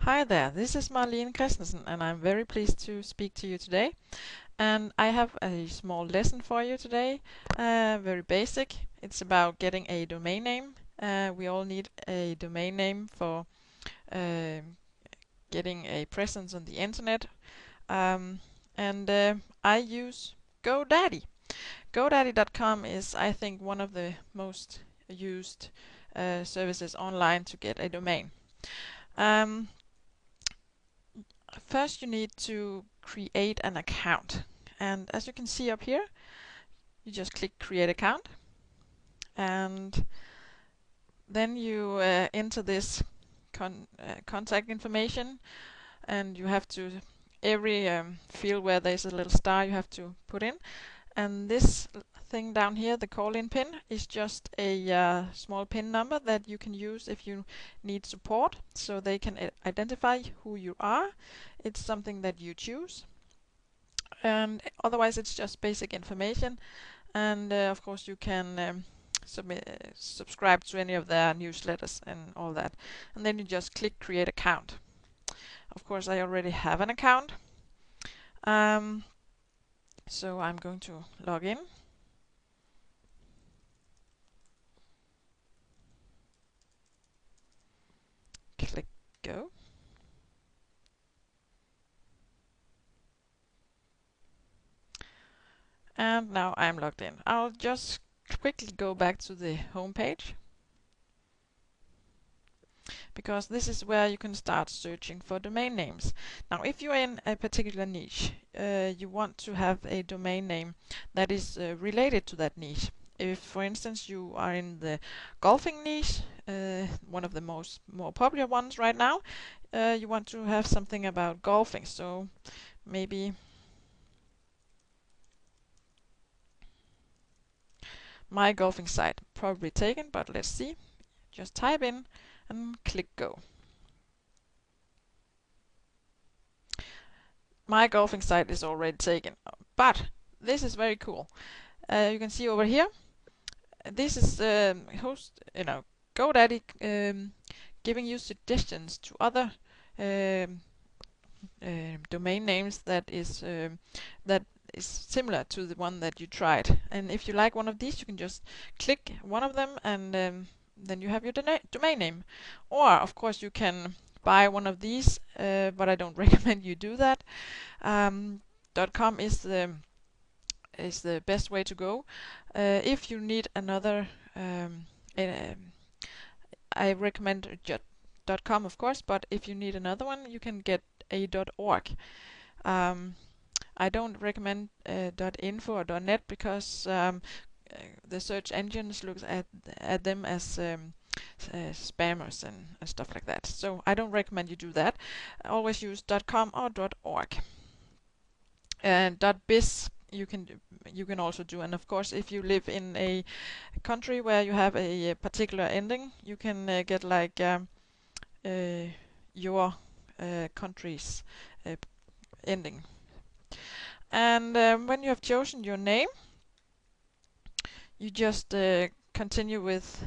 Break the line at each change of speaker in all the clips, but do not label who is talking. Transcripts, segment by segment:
Hi there, this is Marlene Christensen and I'm very pleased to speak to you today. And I have a small lesson for you today, very basic. It's about getting a domain name. We all need a domain name for uh, getting a presence on the internet. And I use GoDaddy. GoDaddy.com is, I think, one of the most used services online to get a domain. Um, First, you need to create an account. And as you can see up here, you just click Create Account. And then you enter this contact information. And you have to, every field where there's a little star, you have to put in. And this thing down here, the call-in pin, is just a small pin number that you can use if you need support, so they can identify who you are. It's something that you choose. And otherwise it's just basic information, and of course you can subscribe to any of their newsletters and all that, and then you just click create account. Of course I already have an account, so I'm going to log in. Click go. And now I'm logged in. I'll just quickly go back to the home page, because this is where you can start searching for domain names. Now, if you're in a particular niche, you want to have a domain name that is related to that niche. If, for instance, you are in the golfing niche, one of the more popular ones right now, you want to have something about golfing. So maybe my golfing site, probably taken, but let's see. Just type in and click go. My golfing site is already taken, but this is very cool. You can see over here, this is GoDaddy giving you suggestions to other um, domain names that is similar to the one that you tried. And if you like one of these, you can just click one of them, and then you have your domain name. Or of course you can buy one of these, but I don't recommend you do that. .com is the best way to go. If you need another, uh, I recommend .com, of course, but if you need another one, you can get a .org. I don't recommend .info or .net, because the search engines look at them as spammers and stuff like that. So I don't recommend you do that. I always use .com or .org. And .biz you can also do. And of course, if you live in a country where you have a particular ending, you can get like your country's ending. And when you have chosen your name, you just continue with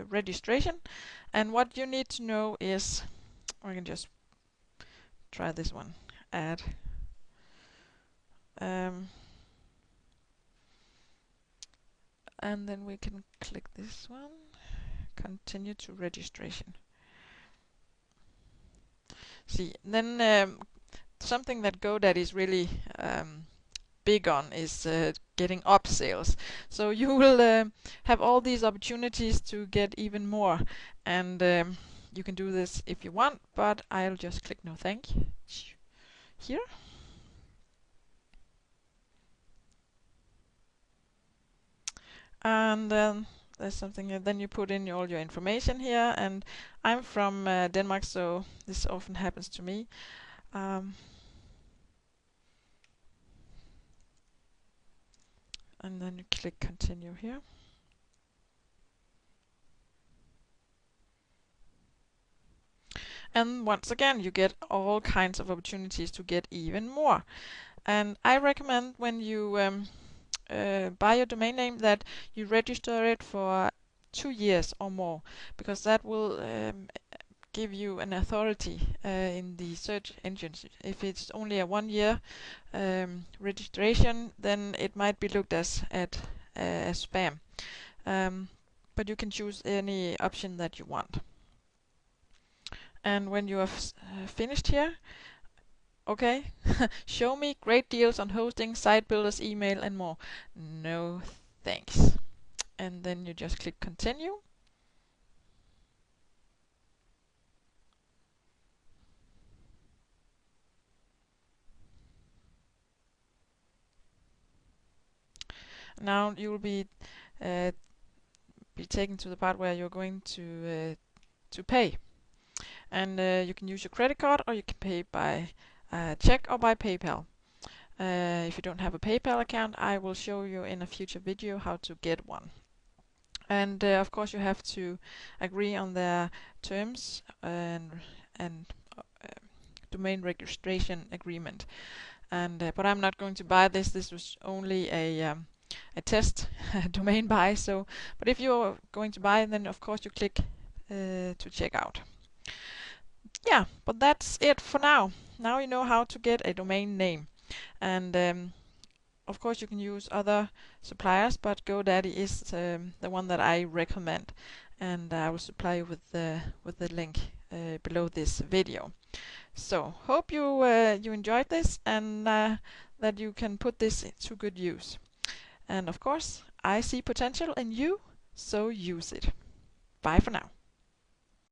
registration. And what you need to know is, I can just try this one, add. And then we can click this one, continue to registration. See, then something that GoDaddy is really big on is getting upsells. So you will have all these opportunities to get even more, and you can do this if you want, but I'll just click no thank you here. And there's something here. Then you put in all your information here, and I'm from Denmark, so this often happens to me. And then you click continue here. And once again, you get all kinds of opportunities to get even more. And I recommend, when you buy your domain name, that you register it for 2 years or more, because that will give you an authority in the search engines. If it's only a 1 year registration, then it might be looked as spam. But you can choose any option that you want. And when you have finished here, okay, show me great deals on hosting, site builders, email, and more. No thanks. And then you just click continue. Now you will be taken to the part where you're going to pay, and you can use your credit card, or you can pay by check or by PayPal. If you don't have a PayPal account, I will show you in a future video how to get one. And of course you have to agree on their terms and domain registration agreement. And but I'm not going to buy this. This was only a test domain buy. So, but if you're going to buy, then of course you click to check out. Yeah, but that's it for now. Now you know how to get a domain name, and of course you can use other suppliers, but GoDaddy is the one that I recommend, and I will supply you with the link below this video. So hope you you enjoyed this, and that you can put this to good use. And of course, I see potential in you, so use it. Bye for now.